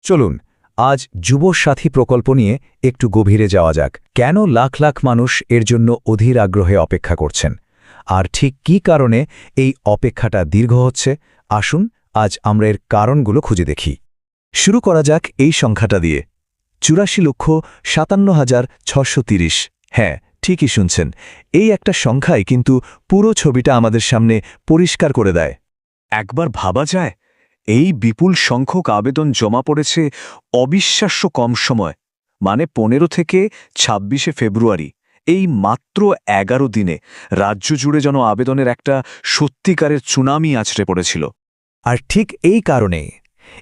চলুন আজ যুবসাথী প্রকল্প নিয়ে একটু গভীরে যাওয়া যাক। কেন লাখ লাখ মানুষ এর জন্য অধীর আগ্রহে অপেক্ষা করছেন, আর ঠিক কী কারণে এই অপেক্ষাটা দীর্ঘ হচ্ছে? আসুন আজ আমরা এর কারণগুলো খুঁজে দেখি। শুরু করা যাক এই সংখ্যাটা দিয়ে, ৮৪,৫৭,৬৩০। হ্যাঁ, ঠিকই শুনছেন, এই একটা সংখ্যাই কিন্তু পুরো ছবিটা আমাদের সামনে পরিষ্কার করে দেয়। একবার ভাবা যায়, এই বিপুল সংখ্যক আবেদন জমা পড়েছে অবিশ্বাস্য কম সময়, মানে ১৫ থেকে ২৬শে ফেব্রুয়ারি, এই মাত্র ১১ দিনে রাজ্য জুড়ে যেন আবেদনের একটা সত্যিকারের সুনামি আছড়ে পড়েছিল। আর ঠিক এই কারণেই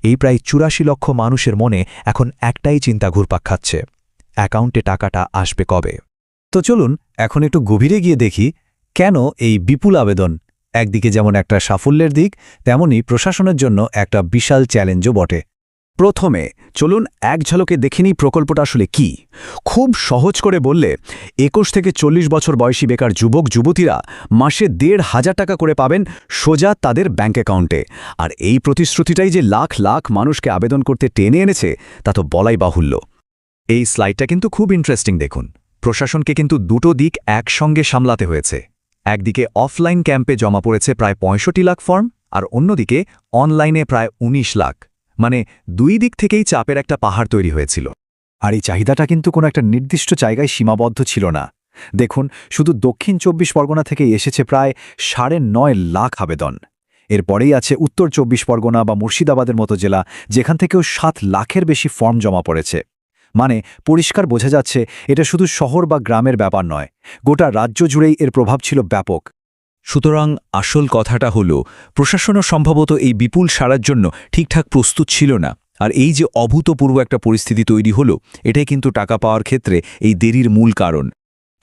এই প্রায় ৮৪ লক্ষ মানুষের মনে এখন একটাই চিন্তা ঘুরপাক খাচ্ছে, অ্যাকাউন্টে টাকাটা আসবে কবে। তো চলুন এখন একটু গভীরে গিয়ে দেখি কেন এই বিপুল আবেদন একদিকে যেমন একটা সাফল্যের দিক, তেমনি প্রশাসনের জন্য একটা বিশাল চ্যালেঞ্জও বটে। প্রথমে চলুন এক ঝলকে দেখে নিই প্রকল্পটা আসলে কি। খুব সহজ করে বললে, ২১ থেকে ৪০ বছর বয়সী বেকার যুবক যুবতীরা মাসে ১,৫০০ টাকা করে পাবেন সোজা তাদের ব্যাঙ্ক অ্যাকাউন্টে। আর এই প্রতিশ্রুতিটাই যে লাখ লাখ মানুষকে আবেদন করতে টেনে এনেছে তা তো বলাই বাহুল্য। এই স্লাইডটা কিন্তু খুব ইন্টারেস্টিং। দেখুন, প্রশাসনকে কিন্তু দুটো দিক একসঙ্গে সামলাতে হয়েছে। একদিকে অফলাইন ক্যাম্পে জমা পড়েছে প্রায় ৬৫ লাখ ফর্ম, আর অন্যদিকে অনলাইনে প্রায় ১৯ লাখ। মানে দুই দিক থেকেই চাপের একটা পাহাড় তৈরি হয়েছিল। আর এই চাহিদাটা কিন্তু কোনো একটা নির্দিষ্ট জায়গায় সীমাবদ্ধ ছিল না। দেখুন, শুধু দক্ষিণ ২৪ পরগনা থেকেই এসেছে প্রায় ৯.৫ লাখ আবেদন। এরপরেই আছে উত্তর ২৪ পরগনা বা মুর্শিদাবাদের মতো জেলা, যেখান থেকেও ৭ লাখের বেশি ফর্ম জমা পড়েছে। মানে পরিষ্কার বোঝা যাচ্ছে এটা শুধু শহর বা গ্রামের ব্যাপার নয়, গোটা রাজ্য জুড়েই এর প্রভাব ছিল ব্যাপক। সুতরাং আসল কথাটা হলো, প্রশাসনও সম্ভবত এই বিপুল সাড়ার জন্য ঠিকঠাক প্রস্তুত ছিল না। আর এই যে অভূতপূর্ব একটা পরিস্থিতি তৈরি হলো, এটাই কিন্তু টাকা পাওয়ার ক্ষেত্রে এই দেরির মূল কারণ।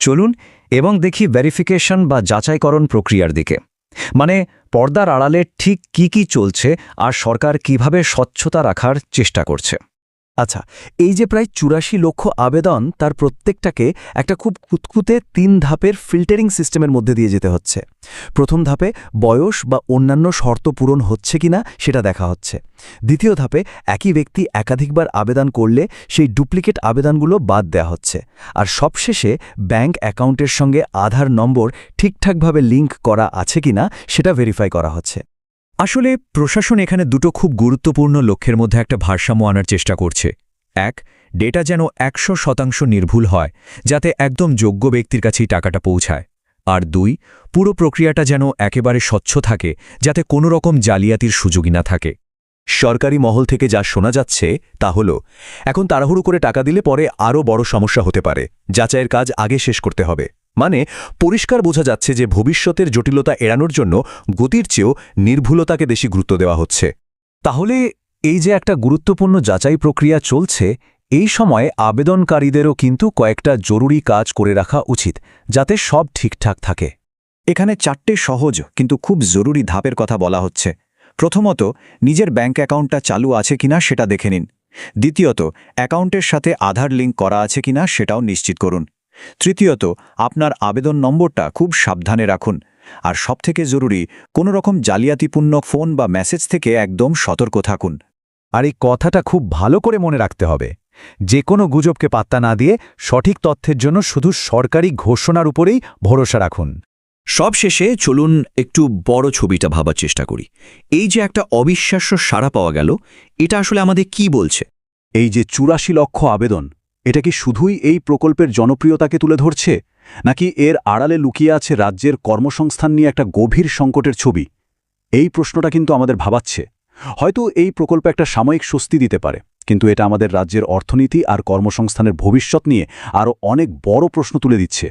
চলুন এবং দেখি ভেরিফিকেশন বা যাচাইকরণ প্রক্রিয়ার দিকে। মানে পর্দার আড়ালে ঠিক কি চলছে আর সরকার কিভাবে স্বচ্ছতা রাখার চেষ্টা করছে। আচ্ছা, এই যে প্রায় ৮৪ লক্ষ আবেদন, তার প্রত্যেকটাকে একটা খুব কুতকুতে ৩ ধাপের ফিল্টারিং সিস্টেমের মধ্যে দিয়ে যেতে হচ্ছে। প্রথম ধাপে বয়স বা অন্যান্য শর্ত পূরণ হচ্ছে কিনা সেটা দেখা হচ্ছে। দ্বিতীয় ধাপে একই ব্যক্তি একাধিকবার আবেদন করলে সেই ডুপ্লিকেট আবেদনগুলো বাদ দেওয়া হচ্ছে। আর সবশেষে ব্যাঙ্ক অ্যাকাউন্টের সঙ্গে আধার নম্বর ঠিকঠাকভাবে লিঙ্ক করা আছে কিনা সেটা ভেরিফাই করা হচ্ছে। আসলে প্রশাসন এখানে দুটো খুব গুরুত্বপূর্ণ লক্ষ্যের মধ্যে একটা ভারসাম্য আনার চেষ্টা করছে। এক, ডেটা যেন ১০০% নির্ভুল হয়, যাতে একদম যোগ্য ব্যক্তির কাছেই টাকাটা পৌঁছায়। আর দুই, পুরো প্রক্রিয়াটা যেন একেবারে স্বচ্ছ থাকে, যাতে কোনো রকম জালিয়াতির সুযোগই না থাকে। সরকারি মহল থেকে যা শোনা যাচ্ছে তা হলো, এখন তাড়াহুড়ো করে টাকা দিলে পরে আরও বড় সমস্যা হতে পারে, যাচাইয়ের কাজ আগে শেষ করতে হবে। মানে পরিষ্কার বোঝা যাচ্ছে যে ভবিষ্যতের জটিলতা এড়ানোর জন্য গতির চেয়েও নির্ভুলতাকে বেশি গুরুত্ব দেওয়া হচ্ছে। তাহলে এই যে একটা গুরুত্বপূর্ণ যাচাই প্রক্রিয়া চলছে, এই সময়ে আবেদনকারীদেরও কিন্তু কয়েকটা জরুরি কাজ করে রাখা উচিত, যাতে সব ঠিকঠাক থাকে। এখানে ৪টে সহজ কিন্তু খুব জরুরি ধাপের কথা বলা হচ্ছে। প্রথমত, নিজের ব্যাঙ্ক অ্যাকাউন্টটা চালু আছে কিনা সেটা দেখে নিন। দ্বিতীয়ত, অ্যাকাউন্টের সাথে আধার লিঙ্ক করা আছে কিনা সেটাও নিশ্চিত করুন। তৃতীয়ত, আপনার আবেদন নম্বরটা খুব সাবধানে রাখুন। আর সবথেকে জরুরি, কোনো রকম জালিয়াতিপূর্ণ ফোন বা মেসেজ থেকে একদম সতর্ক থাকুন। আর এই কথাটা খুব ভালো করে মনে রাখতে হবে, যে কোনো গুজবকে পাত্তা না দিয়ে সঠিক তথ্যের জন্য শুধু সরকারি ঘোষণার উপরেই ভরসা রাখুন। সবশেষে চলুন একটু বড় ছবিটা ভাবার চেষ্টা করি। এই যে একটা অবিশ্বাস্য সাড়া পাওয়া গেল, এটা আসলে আমাদের কি বলছে? এই যে ৮৪ লক্ষ আবেদন, এটা কি শুধুই এই প্রকল্পের জনপ্রিয়তাকে তুলে ধরছে, নাকি এর আড়ালে লুকিয়ে আছে রাজ্যের কর্মসংস্থান নিয়ে একটা গভীর সংকটের ছবি? এই প্রশ্নটা কিন্তু আমাদের ভাবাচ্ছে। হয়তো এই প্রকল্প একটা সাময়িক স্বস্তি দিতে পারে, কিন্তু এটা আমাদের রাজ্যের অর্থনীতি আর কর্মসংস্থানের ভবিষ্যৎ নিয়ে আরও অনেক বড় প্রশ্ন তুলে দিচ্ছে।